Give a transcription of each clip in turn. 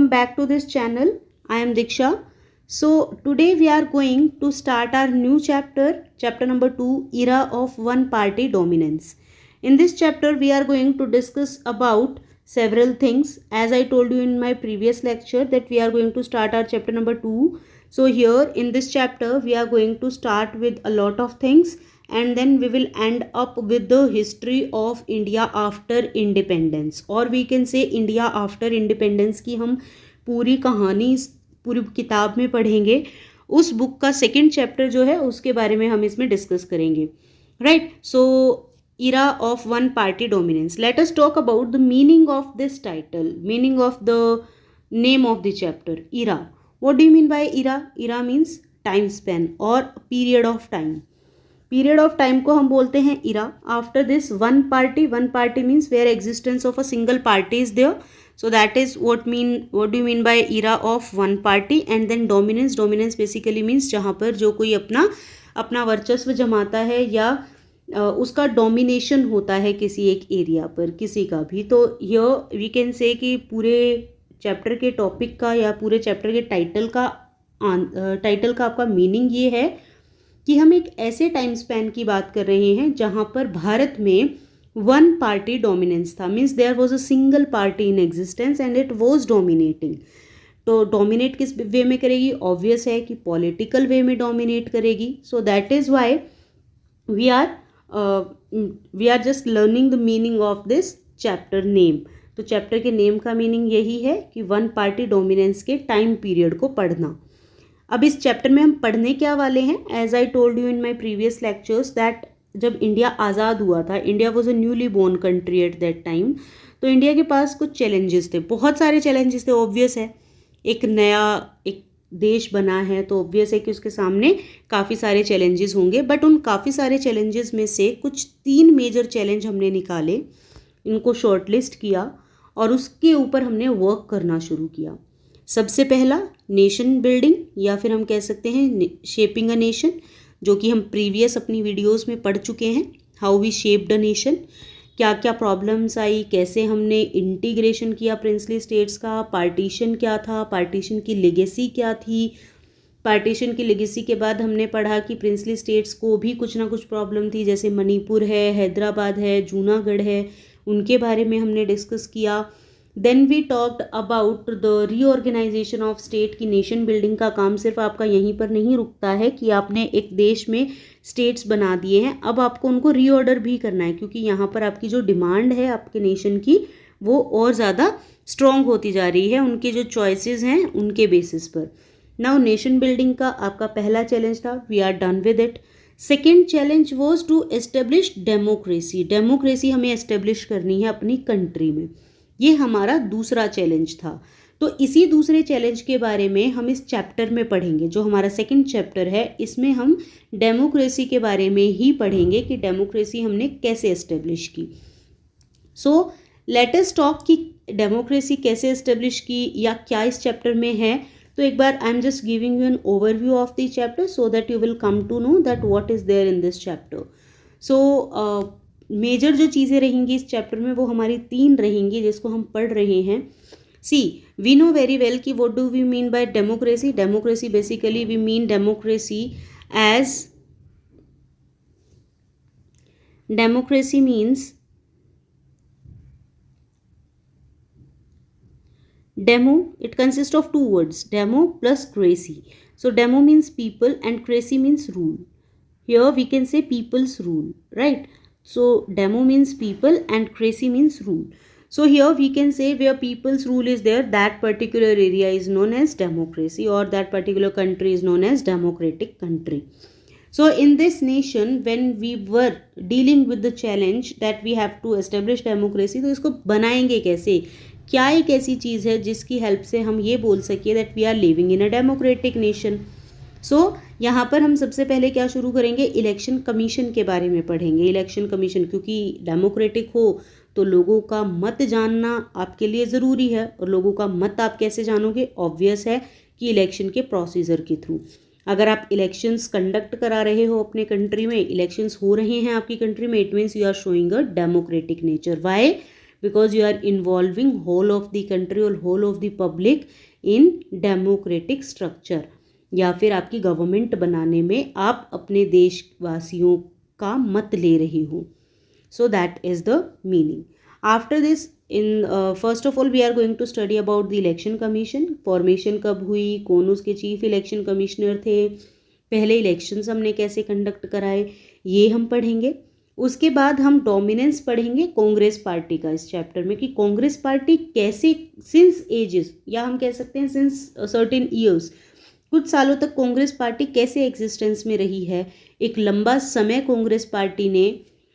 welcome back to this channel. I am Diksha. So today we are going to start our new chapter number 2, Era of One Party Dominance. In this chapter we are going to discuss about several things. As I told you in my previous lecture that we are going to start our chapter number 2. So here in this chapter we are going to start with a lot of things and then we will end up with the history of India after independence, और we can say India after independence की हम पूरी कहानी पूरी किताब में पढ़ेंगे. उस बुक का सेकंड चैप्टर जो है उसके बारे में हम इसमें डिस्कस करेंगे. Right, so era of one party dominance. Let us talk about the meaning of this title, meaning of the name of the chapter, era. What do you mean by era? Era means time span or period of time. Period of time को हम बोलते हैं era. After this one party means where existence of a single party is there. So that is what do you mean by era of one party. And then dominance basically means जहाँ पर जो कोई अपना वर्चस्व जमाता है या उसका domination होता है किसी एक एरिया पर, किसी का भी. तो यह वी कैन से कि पूरे चैप्टर के टॉपिक का या पूरे चैप्टर के टाइटल का आपका मीनिंग ये है कि हम एक ऐसे टाइम स्पैन की बात कर रहे हैं जहां पर भारत में वन पार्टी डोमिनेंस था. Means there was a single party in existence and it was dominating. तो डोमिनेट किस वे में करेगी? ऑब्वियस है कि पॉलिटिकल वे में डोमिनेट करेगी. So that is why we are just learning the meaning of this chapter name. तो chapter के नेम का मीनिंग यही है कि वन पार्टी डोमिनेंस के टाइम पीरियड को पढ़ना. अब इस चैप्टर में हम पढ़ने क्या वाले हैं? As I told you in my previous lectures that जब इंडिया आज़ाद हुआ था, India was a newly born country at that time. तो इंडिया के पास कुछ चैलेंजेस थे, बहुत सारे चैलेंजेस थे. ऑब्वियस है एक देश बना है तो ऑब्वियस है कि उसके सामने काफ़ी सारे चैलेंजेस होंगे. बट उन काफ़ी सारे चैलेंजेस में से कुछ 3 मेजर चैलेंज हमने निकाले, इनको शॉर्टलिस्ट किया और उसके ऊपर हमने वर्क करना शुरू किया. सबसे पहला नेशन बिल्डिंग या फिर हम कह सकते हैं शेपिंग अ नेशन, जो कि हम प्रीवियस अपनी वीडियोस में पढ़ चुके हैं. How V shaped a nation, क्या क्या प्रॉब्लम्स आई, कैसे हमने इंटीग्रेशन किया प्रिंसली स्टेट्स का, पार्टीशन क्या था, पार्टीशन की लेगेसी क्या थी. पार्टीशन की लेगेसी के बाद हमने पढ़ा कि प्रिंसली स्टेट्स को भी कुछ ना कुछ प्रॉब्लम थी, जैसे मणिपुर है, हैदराबाद है, जूनागढ़ है, उनके बारे में हमने डिस्कस किया. Then we talked about the reorganization of state की नेशन बिल्डिंग का काम सिर्फ आपका यहीं पर नहीं रुकता है कि आपने एक देश में स्टेट्स बना दिए हैं, अब आपको उनको रीऑर्डर भी करना है क्योंकि यहाँ पर आपकी जो डिमांड है आपके नेशन की वो और ज़्यादा स्ट्रॉन्ग होती जा रही है उनके जो चॉइसेस हैं उनके बेसिस पर. नाउ नेशन बिल्डिंग का आपका पहला चैलेंज था, we are done with it. Second challenge was to establish democracy हमें एस्टेब्लिश करनी है अपनी कंट्री में. ये हमारा दूसरा चैलेंज था. तो इसी दूसरे चैलेंज के बारे में हम इस चैप्टर में पढ़ेंगे. जो हमारा सेकंड चैप्टर है इसमें हम डेमोक्रेसी के बारे में ही पढ़ेंगे कि डेमोक्रेसी हमने कैसे एस्टेब्लिश की. सो लेट अस टॉक कि डेमोक्रेसी कैसे एस्टेब्लिश की या क्या इस चैप्टर में है. तो एक बार I am just giving you an overview of the chapter so that you will come to know that what is there in this chapter. So major जो चीज़ें रहेंगी इस चैप्टर में वो हमारी 3 रहेंगी जिसको हम पढ़ रहे हैं. See we know very well कि what do we mean by democracy. Democracy basically we mean democracy means demo. It consists of 2 words, demo plus cracy. So demo means people and cracy means rule. Here we can say people's rule, right? So demo means people and crazy means rule. So here we can say where people's rule is there, that particular area is known as democracy or that particular country is known as democratic country. So in this nation when we were dealing with the challenge that we have to establish democracy, तो इसको बनाएंगे कैसे? क्या एक ऐसी चीज़ है जिसकी help से हम ये बोल सके that we are living in a democratic nation. So यहाँ पर हम सबसे पहले क्या शुरू करेंगे, इलेक्शन कमीशन के बारे में पढ़ेंगे. इलेक्शन कमीशन क्योंकि डेमोक्रेटिक हो तो लोगों का मत जानना आपके लिए ज़रूरी है. और लोगों का मत आप कैसे जानोगे? ऑब्वियस है कि इलेक्शन के प्रोसीजर के थ्रू. अगर आप इलेक्शंस कंडक्ट करा रहे हो अपने कंट्री में, इलेक्शंस हो रहे हैं आपकी कंट्री में, it means you are showing a democratic nature. Why? Because you are involving whole of the country और whole of the public in democratic structure, या फिर आपकी गवर्नमेंट बनाने में आप अपने देशवासियों का मत ले रही हो. So that is the meaning. After this, first of all we are going to study about the election commission. Formation कब हुई, कौन उसके चीफ इलेक्शन कमिश्नर थे, पहले इलेक्शंस हमने कैसे कंडक्ट कराए, ये हम पढ़ेंगे. उसके बाद हम डोमिनेंस पढ़ेंगे कांग्रेस पार्टी का इस चैप्टर में, कि कांग्रेस पार्टी कैसे सिंस एजेस, या हम कह सकते हैं सिंस सर्टेन ईयर्स, कुछ सालों तक कांग्रेस पार्टी कैसे एग्जिस्टेंस में रही है. एक लंबा समय कांग्रेस पार्टी ने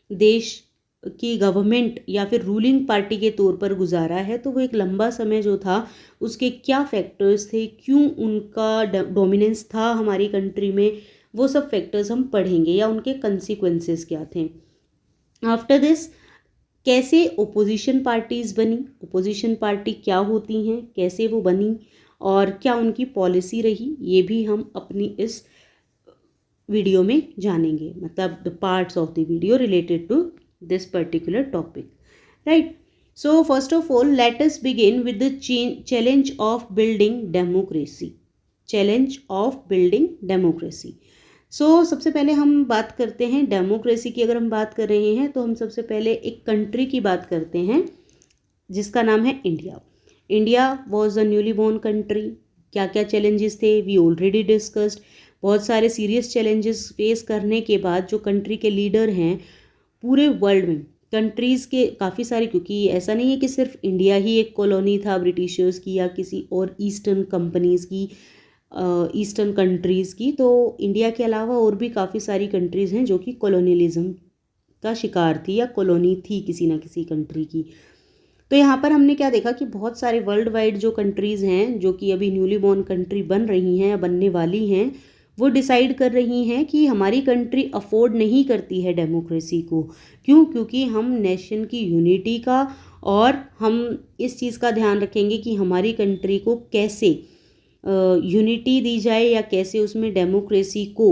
देश की गवर्नमेंट या फिर रूलिंग पार्टी के तौर पर गुजारा है. तो वो एक लंबा समय जो था उसके क्या फैक्टर्स थे, क्यों उनका डोमिनेंस था हमारी कंट्री में, वो सब फैक्टर्स हम पढ़ेंगे, या उनके कंसिक्वेंसेस क्या थे. आफ्टर दिस, कैसे ओपोजिशन पार्टीज़ बनी, ओपोजिशन पार्टी क्या होती हैं, कैसे वो बनी और क्या उनकी पॉलिसी रही, ये भी हम अपनी इस वीडियो में जानेंगे. मतलब the parts of the video related to this particular topic, right? So first of all, let us begin with the challenge of building democracy. Challenge of building democracy. So सबसे पहले हम बात करते हैं डेमोक्रेसी की. अगर हम बात कर रहे हैं तो हम सबसे पहले एक कंट्री की बात करते हैं जिसका नाम है India. India was a newly born country. क्या क्या चैलेंजेस थे, वी ऑलरेडी डिस्कस्ड. बहुत सारे सीरियस चैलेंजेस फेस करने के बाद जो कंट्री के लीडर हैं पूरे वर्ल्ड में, कंट्रीज़ के काफ़ी सारे, क्योंकि ऐसा नहीं है कि सिर्फ इंडिया ही एक कॉलोनी था ब्रिटिशर्स की या किसी और ईस्टर्न कंपनीज़ की, ईस्टर्न कंट्रीज़ की. तो इंडिया के अलावा और भी काफ़ी सारी कंट्रीज़ हैं जो कि कॉलोनियलिज्म का शिकार थी या कॉलोनी थी किसी ना किसी कंट्री की. तो यहाँ पर हमने क्या देखा कि बहुत सारे वर्ल्ड वाइड जो कंट्रीज़ हैं जो कि अभी न्यूली बॉर्न कंट्री बन रही हैं या बनने वाली हैं, वो डिसाइड कर रही हैं कि हमारी कंट्री अफोर्ड नहीं करती है डेमोक्रेसी को. क्यों? क्योंकि हम नेशन की यूनिटी का और हम इस चीज़ का ध्यान रखेंगे कि हमारी कंट्री को कैसे यूनिटी दी जाए या कैसे उसमें डेमोक्रेसी को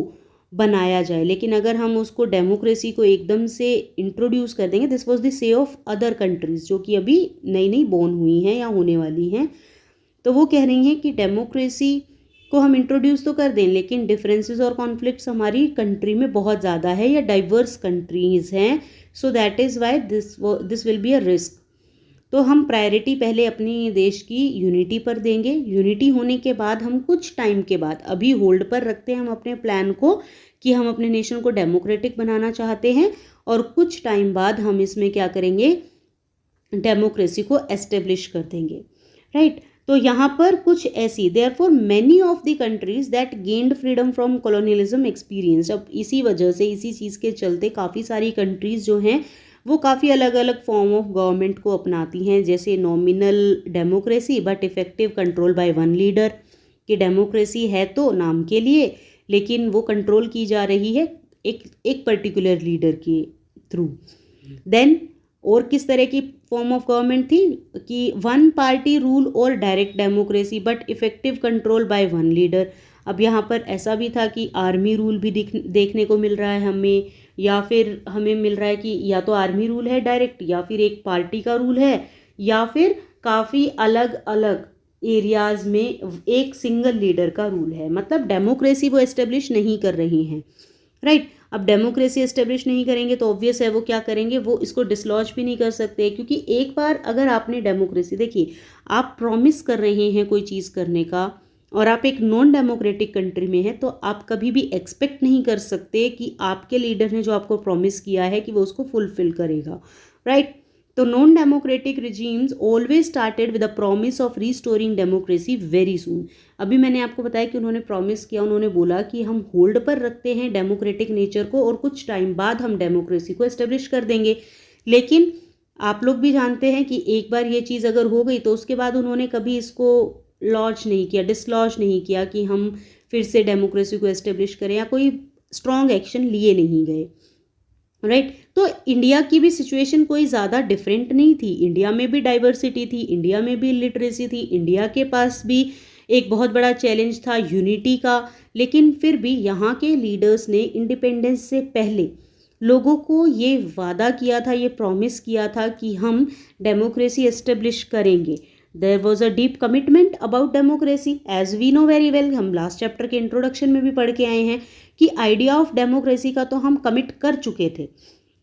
बनाया जाए. लेकिन अगर हम उसको डेमोक्रेसी को एकदम से इंट्रोड्यूस कर देंगे, दिस वाज द से ऑफ अदर कंट्रीज़ जो कि अभी नई नई बॉर्न हुई हैं या होने वाली हैं, तो वो कह रही हैं कि डेमोक्रेसी को हम इंट्रोड्यूस तो कर दें लेकिन डिफरेंसेस और कॉन्फ्लिक्ट्स हमारी कंट्री में बहुत ज़्यादा है या डाइवर्स कंट्रीज़ हैं, सो that is why this will be a risk. तो हम प्रायोरिटी पहले अपनी देश की यूनिटी पर देंगे. यूनिटी होने के बाद हम कुछ टाइम के बाद, अभी होल्ड पर रखते हैं हम अपने प्लान को कि हम अपने नेशन को डेमोक्रेटिक बनाना चाहते हैं, और कुछ टाइम बाद हम इसमें क्या करेंगे, डेमोक्रेसी को एस्टेब्लिश कर देंगे, राइट. तो यहाँ पर कुछ ऐसी, therefore many of the countries that gained freedom from colonialism experience. अब इसी वजह से, इसी चीज़ के चलते काफ़ी सारी कंट्रीज़ जो हैं वो काफ़ी अलग अलग फॉर्म ऑफ गवर्नमेंट को अपनाती हैं, जैसे nominal democracy but effective control by one leader. कि डेमोक्रेसी है तो नाम के लिए, लेकिन वो कंट्रोल की जा रही है एक पर्टिकुलर लीडर के थ्रू. देन और किस तरह की फॉर्म ऑफ गवर्नमेंट थी कि वन पार्टी रूल और direct democracy but effective control by one leader. अब यहाँ पर ऐसा भी था कि आर्मी रूल भी देखने को मिल रहा है हमें, या फिर हमें मिल रहा है कि या तो आर्मी रूल है डायरेक्ट, या फिर एक पार्टी का रूल है, या फिर काफ़ी अलग अलग एरियाज़ में एक सिंगल लीडर का रूल है. मतलब डेमोक्रेसी वो एस्टेब्लिश नहीं कर रही हैं, राइट. अब डेमोक्रेसी एस्टेब्लिश नहीं करेंगे तो ऑब्वियस है वो क्या करेंगे, वो इसको डिसलॉज भी नहीं कर सकते. क्योंकि एक बार अगर आपने डेमोक्रेसी, देखिए आप प्रॉमिस कर रहे हैं कोई चीज़ करने का और आप एक नॉन डेमोक्रेटिक कंट्री में हैं, तो आप कभी भी एक्सपेक्ट नहीं कर सकते कि आपके लीडर ने जो आपको प्रॉमिस किया है कि वो उसको फुलफिल करेगा, राइट. तो non democratic regimes always started with the promise of restoring democracy very soon. अभी मैंने आपको बताया कि उन्होंने प्रॉमिस किया, उन्होंने बोला कि हम होल्ड पर रखते हैं डेमोक्रेटिक नेचर को और कुछ टाइम बाद हम डेमोक्रेसी को एस्टेब्लिश कर देंगे. लेकिन आप लोग भी जानते हैं कि एक बार ये चीज़ अगर हो गई तो उसके बाद उन्होंने कभी इसको लॉन्च नहीं किया, डिसलॉन्च नहीं किया कि हम फिर से डेमोक्रेसी को एस्टेब्लिश करें, या कोई स्ट्रॉन्ग एक्शन लिए नहीं गए, राइट. तो इंडिया की भी सिचुएशन कोई ज़्यादा डिफरेंट नहीं थी. इंडिया में भी डाइवर्सिटी थी, इंडिया में भी लिटरेसी थी, इंडिया के पास भी एक बहुत बड़ा चैलेंज था यूनिटी का. लेकिन फिर भी यहाँ के लीडर्स ने इंडिपेंडेंस से पहले लोगों को ये वादा किया था, ये प्रॉमिस किया था कि हम डेमोक्रेसी एस्टेब्लिश करेंगे। There was a deep commitment about democracy as we know very well. हम लास्ट चैप्टर के इंट्रोडक्शन में भी पढ़ के आए हैं कि आइडिया ऑफ डेमोक्रेसी का तो हम कमिट कर चुके थे।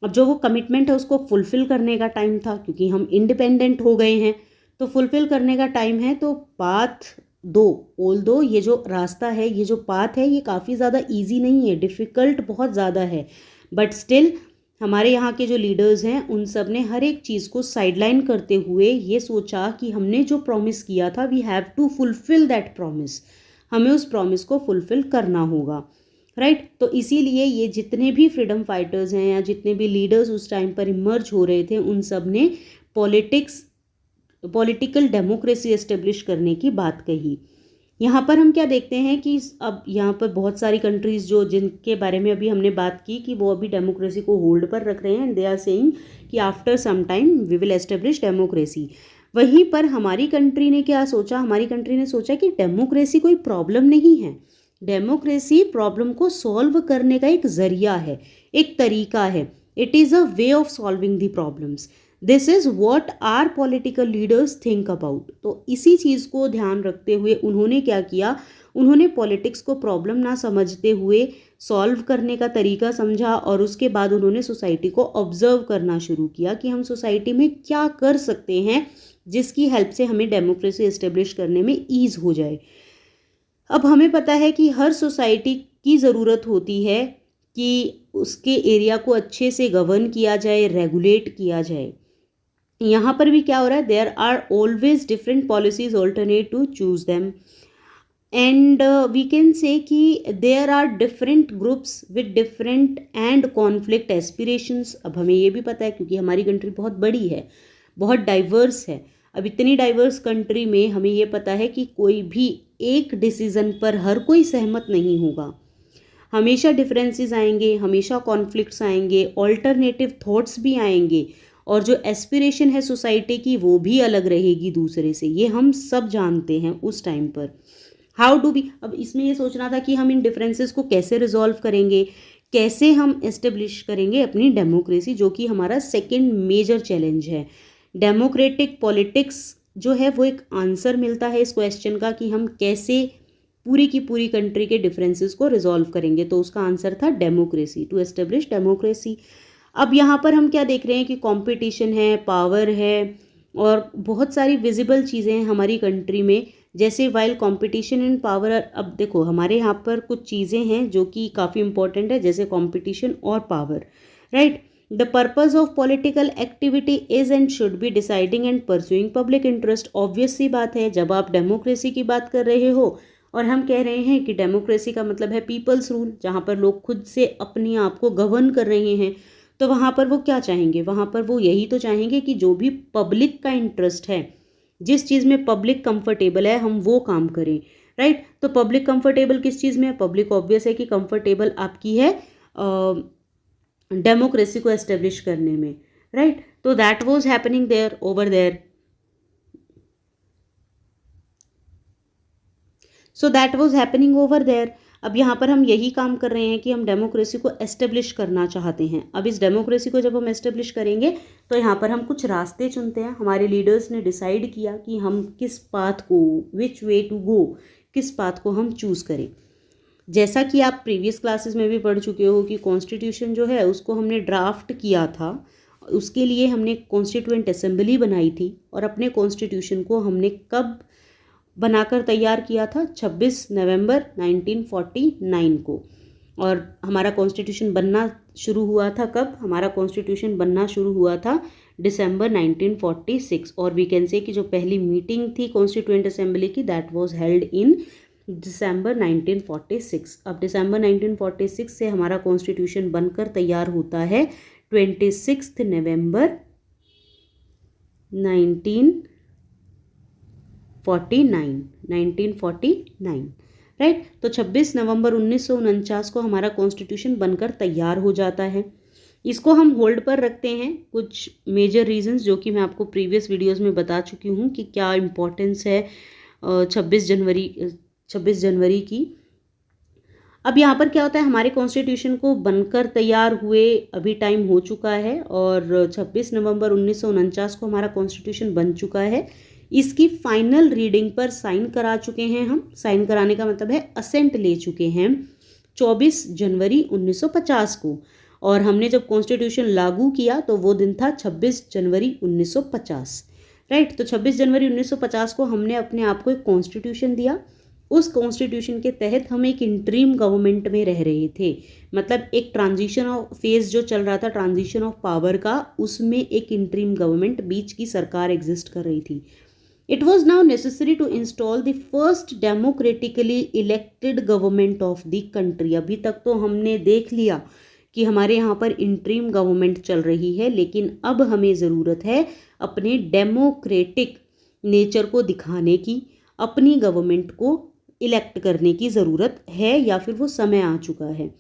अब जो वो कमिटमेंट है उसको फुलफिल करने का टाइम था, क्योंकि हम इंडिपेंडेंट हो गए हैं तो फुलफिल करने का टाइम है। तो पाथ ऑल्दो ये जो रास्ता है, ये जो पाथ है, ये काफ़ी ज़्यादा ईजी नहीं है, डिफ़िकल्ट बहुत ज़्यादा है, बट स्टिल हमारे यहाँ के जो लीडर्स हैं उन सब ने हर एक चीज़ को साइडलाइन करते हुए ये सोचा कि हमने जो प्रॉमिस किया था we have to fulfil that promise, हमें उस प्रॉमिस को फुलफिल करना होगा, राइट। तो इसीलिए ये जितने भी फ्रीडम फाइटर्स हैं या जितने भी लीडर्स उस टाइम पर इमर्ज हो रहे थे उन सब ने पॉलिटिकल डेमोक्रेसी एस्टेब्लिश करने की बात कही। यहाँ पर हम क्या देखते हैं कि अब यहाँ पर बहुत सारी कंट्रीज़ जो जिनके बारे में अभी हमने बात की कि वो अभी डेमोक्रेसी को होल्ड पर रख रहे हैं एंड दे आर सेइंग कि after some time we will establish democracy. वहीं पर हमारी कंट्री ने क्या सोचा, हमारी कंट्री ने सोचा कि डेमोक्रेसी कोई प्रॉब्लम नहीं है, डेमोक्रेसी प्रॉब्लम को सॉल्व करने का एक ज़रिया है, एक तरीका है, it is a way of solving the problems, this is what our political leaders think about. तो इसी चीज़ को ध्यान रखते हुए उन्होंने क्या किया, उन्होंने पॉलिटिक्स को प्रॉब्लम ना समझते हुए सॉल्व करने का तरीका समझा और उसके बाद उन्होंने सोसाइटी को ऑब्जर्व करना शुरू किया कि हम सोसाइटी में क्या कर सकते हैं जिसकी हेल्प से हमें डेमोक्रेसी एस्टेब्लिश करने में ईज़ हो जाए। अब हमें पता है कि हर सोसाइटी की ज़रूरत होती है कि उसके एरिया को अच्छे से गवर्न किया जाए, रेगुलेट किया जाए। यहाँ पर भी क्या हो रहा है, there are always different policies alternate to choose them and we can say कि there are different groups with different and conflict aspirations. अब हमें ये भी पता है क्योंकि हमारी कंट्री बहुत बड़ी है, बहुत डाइवर्स है। अब इतनी डाइवर्स कंट्री में हमें ये पता है कि कोई भी एक डिसीज़न पर हर कोई सहमत नहीं होगा, हमेशा डिफरेंसेस आएंगे, हमेशा कॉन्फ्लिक्ट्स आएंगे, ऑल्टरनेटिव थॉट्स भी आएंगे और जो एस्पिरेशन है सोसाइटी की वो भी अलग रहेगी दूसरे से, ये हम सब जानते हैं उस टाइम पर। हाउ डू बी, अब इसमें ये सोचना था कि हम इन डिफरेंसेस को कैसे रिजॉल्व करेंगे, कैसे हम एस्टेब्लिश करेंगे अपनी डेमोक्रेसी, जो कि हमारा सेकेंड मेजर चैलेंज है। डेमोक्रेटिक पॉलिटिक्स जो है वो एक आंसर मिलता है इस क्वेश्चन का कि हम कैसे पूरी की पूरी कंट्री के डिफरेंसेस को रिजॉल्व करेंगे, तो उसका आंसर था डेमोक्रेसी, टू एस्टेब्लिश डेमोक्रेसी। अब यहाँ पर हम क्या देख रहे हैं कि कंपटीशन है, पावर है और बहुत सारी विजिबल चीज़ें हैं हमारी कंट्री में, जैसे वाइल कंपटीशन एंड पावर। अब देखो हमारे यहाँ पर कुछ चीज़ें हैं जो कि काफ़ी इंपॉर्टेंट है, जैसे कंपटीशन और power, right. The purpose of political activity is and should be deciding and pursuing public interest. Obvious सी बात है, जब आप डेमोक्रेसी की बात कर रहे हो और हम कह रहे हैं कि डेमोक्रेसी का मतलब है पीपल्स रूल, जहाँ पर लोग खुद से अपने आप को गवर्न कर रहे हैं, तो वहाँ पर वो क्या चाहेंगे, वहाँ पर वो यही तो चाहेंगे कि जो भी पब्लिक का इंटरेस्ट है, जिस चीज़ में पब्लिक कंफर्टेबल है हम वो काम करें, राइट। तो पब्लिक कंफर्टेबल किस चीज़ में है, पब्लिक ऑब्वियस है कि कंफर्टेबल आपकी है डेमोक्रेसी को एस्टेब्लिश करने में, राइट। तो that was happening there over there, so that was happening over there. अब यहाँ पर हम यही काम कर रहे हैं कि हम डेमोक्रेसी को एस्टेब्लिश करना चाहते हैं। अब इस डेमोक्रेसी को जब हम एस्टेब्लिश करेंगे तो यहाँ पर हम कुछ रास्ते चुनते हैं। हमारे लीडर्स ने डिसाइड किया कि हम किस पाथ को, विच वे टू गो, किस पाथ को हम चूज़ करें। जैसा कि आप प्रीवियस क्लासेस में भी पढ़ चुके हो कि कॉन्स्टिट्यूशन जो है उसको हमने ड्राफ्ट किया था, उसके लिए हमने कॉन्स्टिट्यूएंट असेंबली बनाई थी और अपने कॉन्स्टिट्यूशन को हमने कब बनाकर तैयार किया था, 26 नवंबर 1949 को। और हमारा कॉन्स्टिट्यूशन बनना शुरू हुआ था कब, हमारा कॉन्स्टिट्यूशन बनना शुरू हुआ था दिसंबर 1946। और वी कैन से कि जो पहली मीटिंग थी कॉन्स्टिट्यूएंट असेंबली की, दैट वाज हेल्ड इन दिसंबर 1946। अब दिसंबर 1946 से हमारा कॉन्स्टिट्यूशन बनकर तैयार होता है 26 नवंबर 1949, राइट। तो 26 नवंबर 1949 को हमारा कॉन्स्टिट्यूशन बनकर तैयार हो जाता है। इसको हम होल्ड पर रखते हैं, कुछ मेजर रीजंस जो कि मैं आपको प्रीवियस वीडियोस में बता चुकी हूँ कि क्या इम्पोर्टेंस है 26 जनवरी की। अब यहाँ पर क्या होता है, हमारे कॉन्स्टिट्यूशन को बनकर तैयार हुए अभी टाइम हो चुका है और 26 नवंबर 1949 को हमारा कॉन्स्टिट्यूशन बन चुका है। इसकी फाइनल रीडिंग पर साइन करा चुके हैं हम। साइन कराने का मतलब है असेंट ले चुके हैं 24 जनवरी 1950 को, और हमने जब कॉन्स्टिट्यूशन लागू किया तो वो दिन था 26 जनवरी 1950, राइट। तो 26 जनवरी 1950 को हमने अपने आप को एक कॉन्स्टिट्यूशन दिया। उस कॉन्स्टिट्यूशन के तहत हम एक इंटरिम गवर्नमेंट में रह रहे थे, मतलब एक ट्रांजिशन ऑफ फेज जो चल रहा था, ट्रांजिशन ऑफ पावर का, उसमें एक इंटरिम गवर्नमेंट, बीच की सरकार एग्जिस्ट कर रही थी। It was now necessary to install the first democratically elected government of the country। अभी तक तो हमने देख लिया कि हमारे यहाँ पर इंटरिम गवर्नमेंट चल रही है, लेकिन अब हमें ज़रूरत है अपने डेमोक्रेटिक नेचर को दिखाने की, अपनी गवर्नमेंट को इलेक्ट करने की ज़रूरत है, या फिर वो समय आ चुका है।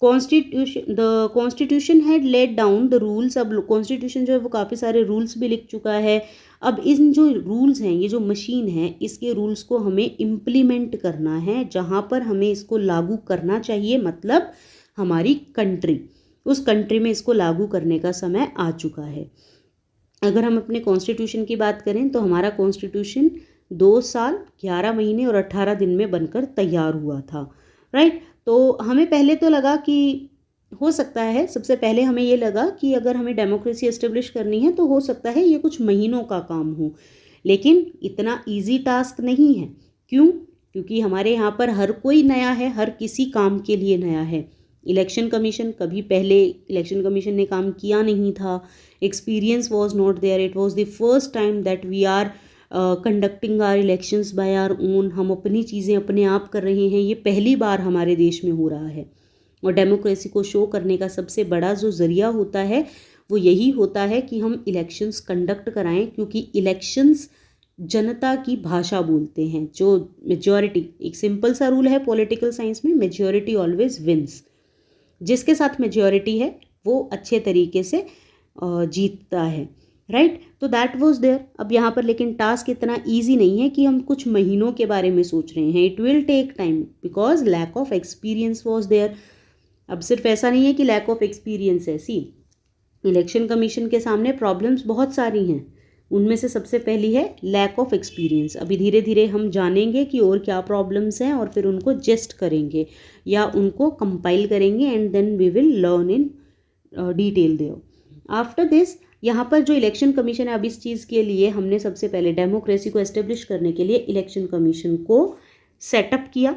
Constitution had laid down the rules. अब कॉन्स्टिट्यूशन जो है वो काफ़ी सारे रूल्स भी लिख चुका है। अब इन जो रूल्स हैं, ये जो मशीन है, इसके रूल्स को हमें इम्प्लीमेंट करना है, जहाँ पर हमें इसको लागू करना चाहिए, मतलब हमारी कंट्री, उस कंट्री में इसको लागू करने का समय आ चुका है। अगर हम अपने कॉन्स्टिट्यूशन की बात करें तो हमारा कॉन्स्टिट्यूशन 2 साल 11 महीने और 18 दिन में बनकर तैयार हुआ था, राइट। तो हमें पहले तो लगा कि हो सकता है, सबसे पहले हमें ये लगा कि अगर हमें डेमोक्रेसी एस्टेब्लिश करनी है तो हो सकता है ये कुछ महीनों का काम हो, लेकिन इतना इजी टास्क नहीं है। क्यों? क्योंकि हमारे यहाँ पर हर कोई नया है, हर किसी काम के लिए नया है। इलेक्शन कमीशन, कभी पहले इलेक्शन कमीशन ने काम किया नहीं था। Experience was not there. It was the first time that we are conducting our elections by our own. हम अपनी चीज़ें अपने आप कर रहे हैं, ये पहली बार हमारे देश में हो रहा है। और डेमोक्रेसी को शो करने का सबसे बड़ा जो ज़रिया होता है वो यही होता है कि हम इलेक्शंस कंडक्ट कराएं, क्योंकि इलेक्शंस जनता की भाषा बोलते हैं। जो मेजॉरिटी, एक सिंपल सा रूल है पॉलिटिकल साइंस में, मेजॉरिटी ऑलवेज विंस। जिसके साथ मेजॉरिटी है वो अच्छे तरीके से जीतता है, राइट। तो दैट वॉज देयर। अब यहाँ पर लेकिन टास्क इतना ईजी नहीं है कि हम कुछ महीनों के बारे में सोच रहे हैं। It will take time because lack of experience was there. अब सिर्फ ऐसा नहीं है कि लैक ऑफ एक्सपीरियंस है। सी, इलेक्शन कमीशन के सामने प्रॉब्लम्स बहुत सारी हैं, उनमें से सबसे पहली है लैक ऑफ एक्सपीरियंस। अभी धीरे धीरे हम जानेंगे कि और क्या प्रॉब्लम्स हैं और फिर उनको जेस्ट करेंगे या उनको कंपाइल करेंगे and then we will learn in detail there. After this, यहाँ पर जो इलेक्शन कमीशन है, अब इस चीज़ के लिए हमने सबसे पहले डेमोक्रेसी को एस्टेब्लिश करने के लिए इलेक्शन कमीशन को सेटअप किया।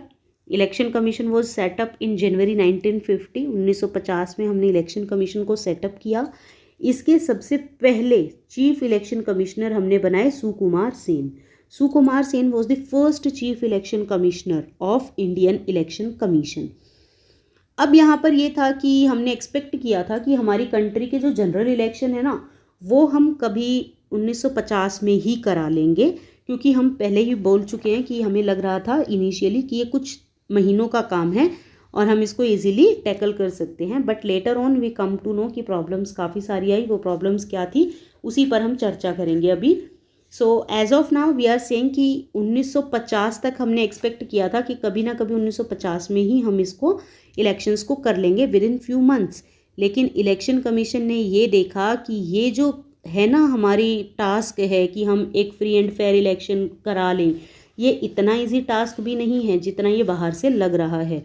इलेक्शन कमीशन वॉज सेटअप इन जनवरी 1950। 1950 में हमने इलेक्शन कमीशन को सेटअप किया। इसके सबसे पहले चीफ इलेक्शन कमिश्नर हमने बनाए Sukumar Sen. Sukumar Sen was the first chief election commissioner of Indian election commission. अब यहाँ पर ये था कि हमने एक्सपेक्ट किया था कि हमारी कंट्री के जो जनरल इलेक्शन है ना, वो हम कभी 1950 में ही करा लेंगे, क्योंकि हम पहले ही बोल चुके हैं कि हमें लग रहा था इनिशियली कि ये कुछ महीनों का काम है और हम इसको इजीली टैकल कर सकते हैं। But later on we come to know कि प्रॉब्लम्स काफ़ी सारी आई। वो प्रॉब्लम्स क्या थी उसी पर हम चर्चा करेंगे अभी। So as of now we are saying कि 1950 तक हमने एक्सपेक्ट किया था कि कभी ना कभी 1950 में ही हम इसको इलेक्शंस को कर लेंगे विद इन फ्यू मंथ्स। लेकिन इलेक्शन कमीशन ने ये देखा कि ये जो है ना हमारी टास्क है कि हम एक फ्री एंड फेयर इलेक्शन करा लें, ये इतना इजी टास्क भी नहीं है जितना ये बाहर से लग रहा है।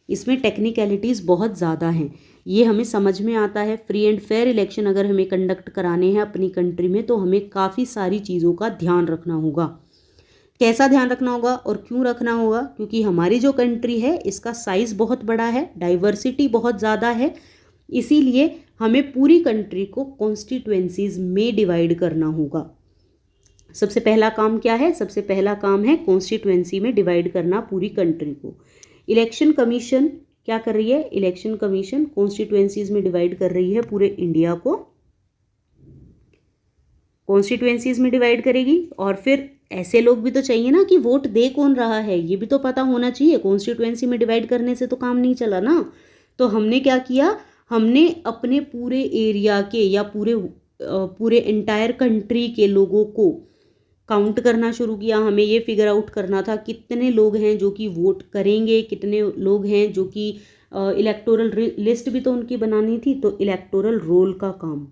इसमें टेक्निकलिटीज़ बहुत ज़्यादा हैं, ये हमें समझ में आता है। फ्री एंड फेयर इलेक्शन अगर हमें कंडक्ट कराने हैं अपनी कंट्री में तो हमें काफ़ी सारी चीज़ों का ध्यान रखना होगा। कैसा ध्यान रखना होगा और क्यों रखना होगा? क्योंकि हमारी जो कंट्री है इसका साइज़ बहुत बड़ा है, डाइवर्सिटी बहुत ज़्यादा है, इसीलिए हमें पूरी कंट्री को कॉन्स्टिट्यूएंसीज में डिवाइड करना होगा। सबसे पहला काम क्या है? सबसे पहला काम है कॉन्स्टिट्यूएंसी में डिवाइड करना पूरी कंट्री को। इलेक्शन कमीशन क्या कर रही है? इलेक्शन कमीशन कॉन्स्टिट्यूएंसीज में डिवाइड कर रही है पूरे इंडिया को, कॉन्स्टिट्यूएंसीज में डिवाइड करेगी। और फिर ऐसे लोग भी तो चाहिए ना कि वोट दे कौन रहा है, ये भी तो पता होना चाहिए। कॉन्स्टिट्यूएंसी में डिवाइड करने से तो काम नहीं चला ना। तो हमने क्या किया, हमने अपने पूरे एरिया के या पूरे एंटायर कंट्री के लोगों को काउंट करना शुरू किया, हमें ये फिगर आउट करना था कितने लोग हैं जो कि वोट करेंगे, कितने लोग हैं जो कि इलेक्टोरल लिस्ट भी तो उनकी बनानी थी, तो इलेक्टोरल रोल का काम,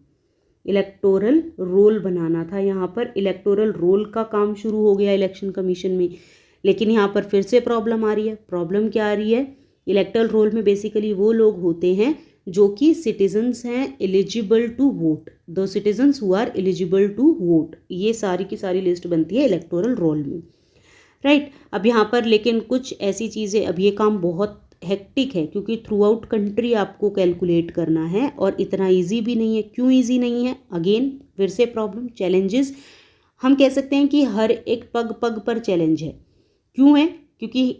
इलेक्टोरल रोल बनाना था। यहाँ पर इलेक्टोरल रोल का काम शुरू हो गया इलेक्शन कमीशन में, लेकिन यहाँ पर फिर से प्रॉब्लम आ रही है। प्रॉब्लम क्या आ रही है? इलेक्टोरल रोल में बेसिकली वो लोग होते हैं जो कि सिटीजन्स हैं eligible to vote, the citizens who are eligible to vote, ये सारी की सारी लिस्ट बनती है इलेक्टोरल रोल में, राइट। अब यहाँ पर लेकिन कुछ ऐसी चीज़ें, अब ये काम बहुत हेक्टिक है क्योंकि थ्रू आउट कंट्री आपको कैलकुलेट करना है और इतना इजी भी नहीं है। क्यों इजी नहीं है? अगेन फिर से प्रॉब्लम, चैलेंजेस, हम कह सकते हैं कि हर एक पग पग पर चैलेंज है। क्यों है? क्योंकि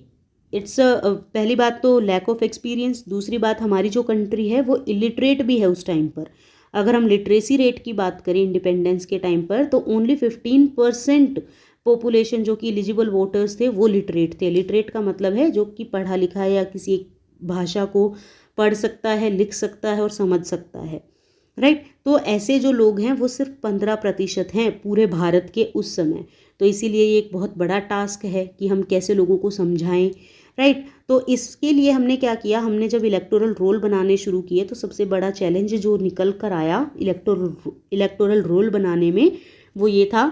इट्स पहली बात तो लैक ऑफ एक्सपीरियंस, दूसरी बात हमारी जो कंट्री है वो इलिटरेट भी है उस टाइम पर। अगर हम लिटरेसी रेट की बात करें इंडिपेंडेंस के टाइम पर, तो ओनली 15% पॉपुलेशन जो कि एलिजिबल वोटर्स थे वो लिटरेट थे। लिटरेट का मतलब है जो कि पढ़ा लिखा है या किसी एक भाषा को पढ़ सकता है, लिख सकता है और समझ सकता है, राइट। तो ऐसे जो लोग हैं वो सिर्फ 15% हैं पूरे भारत के उस समय। तो इसीलिए ये एक बहुत बड़ा टास्क है कि हम कैसे लोगों को समझाएं, राइट। तो इसके लिए हमने क्या किया, हमने जब इलेक्टोरल रोल बनाने शुरू किए तो सबसे बड़ा चैलेंज जो निकल कर आया इलेक्टोरल रोल बनाने में वो ये था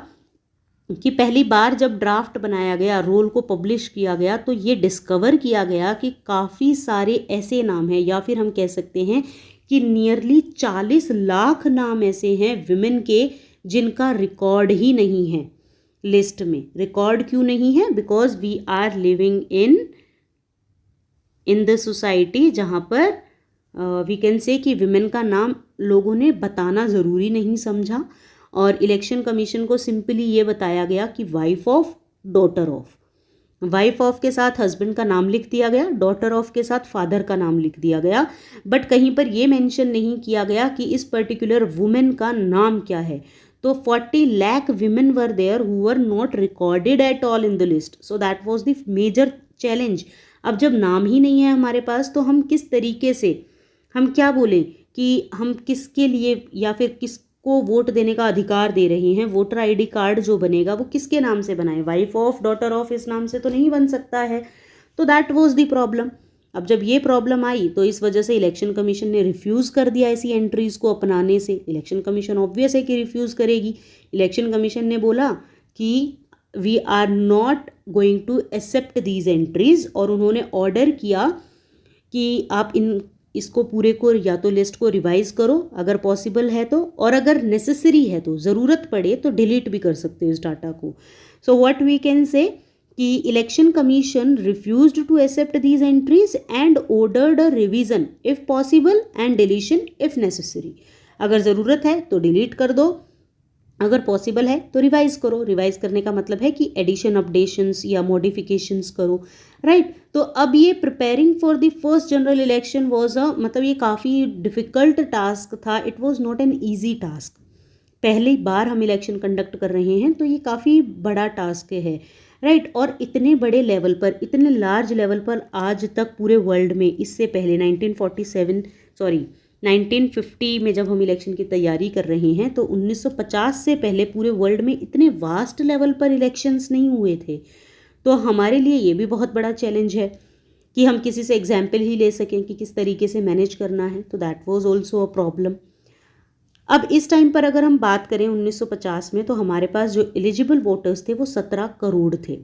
कि पहली बार जब ड्राफ्ट बनाया गया, रोल को पब्लिश किया गया, तो ये डिस्कवर किया गया कि काफ़ी सारे ऐसे नाम हैं, या फिर हम कह सकते हैं कि नियरली 40 लाख नाम ऐसे हैं विमेन के जिनका रिकॉर्ड ही नहीं है लिस्ट में। रिकॉर्ड क्यों नहीं है? Because we are living in the society जहाँ पर वी कैन से कि विमेन का नाम लोगों ने बताना ज़रूरी नहीं समझा, और इलेक्शन कमीशन को सिंपली ये बताया गया कि wife of, daughter of, wife of के साथ हस्बैंड का नाम लिख दिया गया, डॉटर ऑफ के साथ फादर का नाम लिख दिया गया, बट कहीं पर ये मेंशन नहीं किया गया कि इस पर्टिकुलर वुमेन का नाम क्या है। तो 40 lakh women were there who were not recorded at all in the list. So that was the major challenge. अब जब नाम ही नहीं है हमारे पास तो हम किस तरीके से, हम क्या बोलें कि हम किसके लिए या फिर किसको वोट देने का अधिकार दे रहे हैं। वोटर आईडी कार्ड जो बनेगा वो किसके नाम से बनाए? वाइफ ऑफ, डॉटर ऑफ, इस नाम से तो नहीं बन सकता है। तो दैट वाज द प्रॉब्लम। अब जब ये प्रॉब्लम आई तो इस वजह से इलेक्शन कमीशन ने रिफ्यूज़ कर दिया ऐसी एंट्रीज़ को अपनाने से। इलेक्शन कमीशन ऑब्वियस है कि रिफ्यूज़ करेगी। इलेक्शन कमीशन ने बोला कि we are not going to accept these entries, और उन्होंने ऑर्डर किया कि आप इसको पूरे को या तो लिस्ट को रिवाइज करो अगर पॉसिबल है तो, और अगर नेसेसरी है तो, ज़रूरत पड़े तो डिलीट भी कर सकते हो इस डाटा को। So what we can say कि election commission refused to accept these entries and ordered a revision if possible and deletion if necessary. अगर ज़रूरत है तो डिलीट कर दो, अगर पॉसिबल है तो रिवाइज करो। रिवाइज करने का मतलब है कि एडिशन, अपडेशंस या मॉडिफिकेशंस करो, राइट। तो अब ये preparing for the first general election was मतलब ये काफ़ी डिफ़िकल्ट टास्क था। It was not an easy task. पहली बार हम इलेक्शन कंडक्ट कर रहे हैं तो ये काफ़ी बड़ा टास्क है, राइट। और इतने बड़े लेवल पर, इतने लार्ज लेवल पर आज तक पूरे वर्ल्ड में, इससे पहले 1950 में जब हम इलेक्शन की तैयारी कर रहे हैं तो 1950 से पहले पूरे वर्ल्ड में इतने वास्ट लेवल पर इलेक्शंस नहीं हुए थे। तो हमारे लिए ये भी बहुत बड़ा चैलेंज है कि हम किसी से एग्जाम्पल ही ले सकें कि किस तरीके से मैनेज करना है। तो that was also a problem. अब इस टाइम पर अगर हम बात करें 1950 में, तो हमारे पास जो एलिजिबल वोटर्स थे वो 17 करोड़ थे।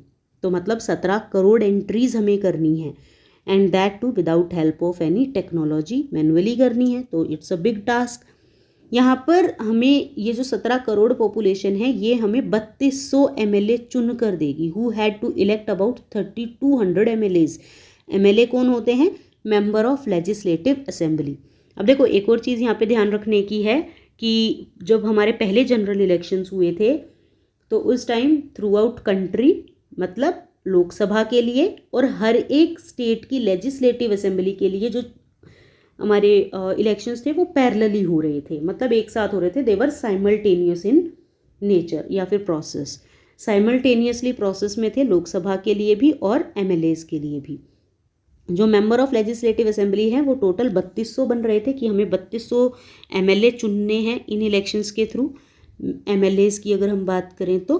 तो मतलब 17 करोड़ एंट्रीज हमें करनी है, and that too without help of any technology, manually करनी है। तो इट्स अ बिग टास्क। यहाँ पर हमें ये जो 17 करोड़ पॉपुलेशन है ये हमें 3200 MLA चुन कर देगी। Who had to elect about 3200 MLAs। MLA कौन होते हैं? Member of legislative assembly. अब देखो एक और चीज़ यहाँ पे ध्यान रखने की है कि जब हमारे पहले जनरल इलेक्शंस हुए थे तो उस टाइम थ्रू आउट कंट्री, मतलब लोकसभा के लिए और हर एक स्टेट की लेजिस्लेटिव असेंबली के लिए जो हमारे इलेक्शंस थे वो पैरेलली हो रहे थे, मतलब एक साथ हो रहे थे। देवर साइमल्टेनियस इन नेचर या फिर प्रोसेस, साइमल्टेनियसली प्रोसेस में थे लोकसभा के लिए भी और MLAs के लिए भी। जो मेंबर ऑफ लेजिस्लेटिव असेंबली हैं वो टोटल 3200 बन रहे थे कि हमें 3200 MLA चुनने हैं इन इलेक्शंस के थ्रू। MLAs की अगर हम बात करें तो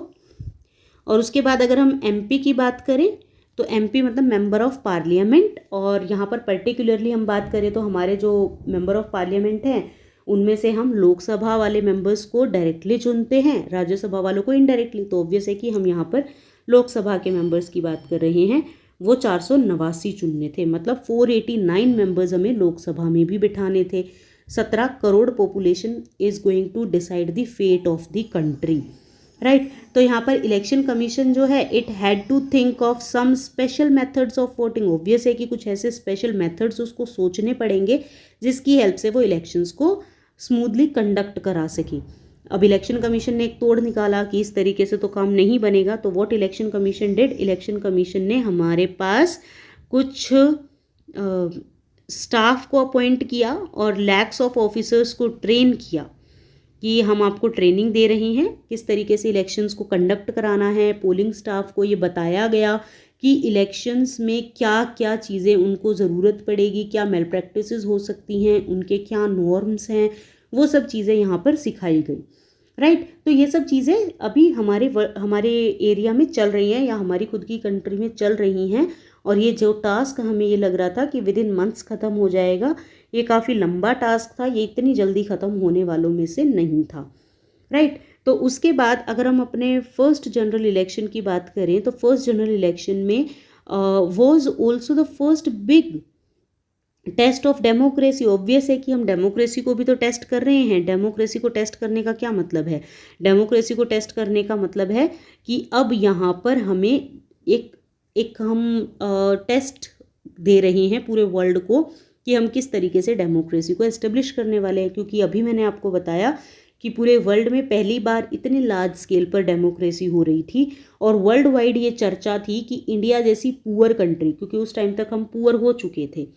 और उसके बाद अगर हम एमपी की बात करें तो एमपी मतलब मेंबर ऑफ पार्लियामेंट, और यहाँ पर पर्टिकुलरली हम बात करें तो हमारे जो मेंबर ऑफ पार्लियामेंट हैं उनमें से हम लोकसभा वाले मेंबर्स को डायरेक्टली चुनते हैं, राज्यसभा वालों को इनडायरेक्टली। तो ऑब्वियस है कि हम यहाँ पर लोकसभा के मेंबर्स की बात कर रहे हैं, वो 489 चुनने थे, मतलब 489 मेंबर्स हमें लोकसभा में भी बिठाने थे। 17 crore population is going to decide the fate of the country, right. तो यहाँ पर इलेक्शन कमीशन जो है it had to think of some special methods of voting. Obvious है कि कुछ ऐसे स्पेशल मेथड्स उसको सोचने पड़ेंगे जिसकी हेल्प से वो इलेक्शंस को स्मूथली कंडक्ट करा सके। अब इलेक्शन कमीशन ने एक तोड़ निकाला कि इस तरीके से तो काम नहीं बनेगा, तो what election commission did, election commission ने हमारे पास कुछ स्टाफ को अपॉइंट किया और लैक्स ऑफ ऑफिसर्स को ट्रेन किया कि हम आपको ट्रेनिंग दे रहे हैं किस तरीके से इलेक्शंस को कंडक्ट कराना है। पोलिंग स्टाफ को ये बताया गया कि इलेक्शंस में क्या क्या चीज़ें उनको ज़रूरत पड़ेगी, क्या मेल प्रैक्टिसेस हो सकती हैं, उनके क्या नॉर्म्स हैं, वो सब चीज़ें यहाँ पर सिखाई गई, राइट। तो ये सब चीज़ें अभी हमारे एरिया में चल रही हैं या हमारी खुद की कंट्री में चल रही हैं, और ये जो टास्क हमें ये लग रहा था कि विद इन मंथ्स ख़त्म हो जाएगा, ये काफ़ी लंबा टास्क था, ये इतनी जल्दी ख़त्म होने वालों में से नहीं था, राइट। तो उसके बाद अगर हम अपने फर्स्ट जनरल इलेक्शन की बात करें तो फर्स्ट जनरल इलेक्शन में was also the first big test of democracy. Obvious है कि हम डेमोक्रेसी को भी तो टेस्ट कर रहे हैं। डेमोक्रेसी को टेस्ट करने का क्या मतलब है, डेमोक्रेसी को टेस्ट करने का मतलब है कि अब यहाँ पर हमें एक हम टेस्ट दे रहे हैं पूरे वर्ल्ड को कि हम किस तरीके से डेमोक्रेसी को एस्टेब्लिश करने वाले हैं। क्योंकि अभी मैंने आपको बताया कि पूरे वर्ल्ड में पहली बार इतने लार्ज स्केल पर डेमोक्रेसी हो रही थी, और वर्ल्ड वाइड ये चर्चा थी कि इंडिया जैसी पुअर कंट्री, क्योंकि उस टाइम तक हम पुअर हो चुके थे,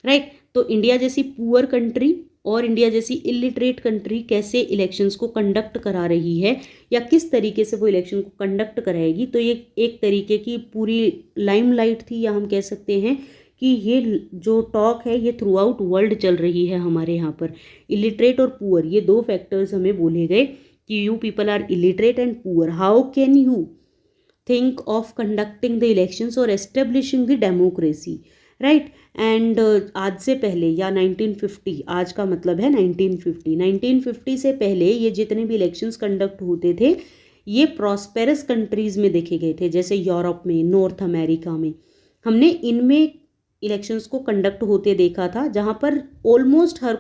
राइट। तो इंडिया जैसी पुअर कंट्री और इंडिया जैसी इलिटरेट कंट्री कैसे इलेक्शंस को कंडक्ट करा रही है या किस तरीके से वो इलेक्शन को कंडक्ट कराएगी, तो ये एक तरीके की पूरी लाइमलाइट थी, या हम कह सकते हैं कि ये जो टॉक है ये थ्रू आउट वर्ल्ड चल रही है हमारे यहाँ पर। इलिटरेट और पुअर ये दो फैक्टर्स हमें बोले गए कि you people are illiterate and poor, how can you think of conducting the elections और establishing the democracy, right. And आज से पहले या 1950, आज का मतलब है 1950 से पहले ये जितने भी इलेक्शंस कंडक्ट होते थे ये प्रॉस्पेरस कंट्रीज़ में देखे गए थे, जैसे यूरोप में, नॉर्थ अमेरिका में। हमने इनमें इलेक्शंस को कंडक्ट होते देखा था जहाँ पर ऑलमोस्ट हर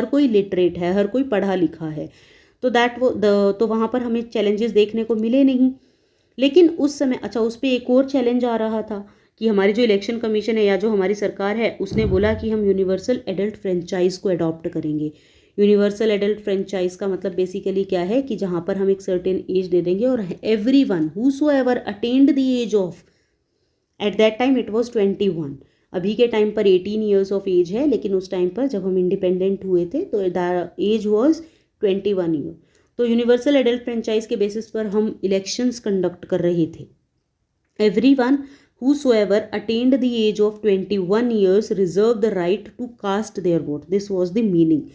कोई लिटरेट है, हर कोई पढ़ा लिखा है, तो वहाँ पर हमें चैलेंजेस देखने को मिले नहीं। लेकिन उस समय अच्छा उस पर एक और चैलेंज आ रहा था कि हमारी जो इलेक्शन कमीशन है या जो हमारी सरकार है उसने बोला कि हम यूनिवर्सल एडल्ट फ्रेंचाइज को अडॉप्ट करेंगे। यूनिवर्सल एडल्ट फ्रेंचाइज का मतलब बेसिकली क्या है कि जहाँ पर हम एक सर्टेन एज दे देंगे और everyone whosoever attend the age of, at that time it was 21, अभी के टाइम पर 18 ईयर्स ऑफ एज है, लेकिन उस टाइम पर जब हम इंडिपेंडेंट हुए थे तो द एज वॉज 21 ईयर। तो यूनिवर्सल एडल्ट फ्रेंचाइज के बेसिस पर हम इलेक्शंस कंडक्ट कर रहे थे। Everyone whosoever attained the age of 21 years reserve the right to cast their vote. This was the meaning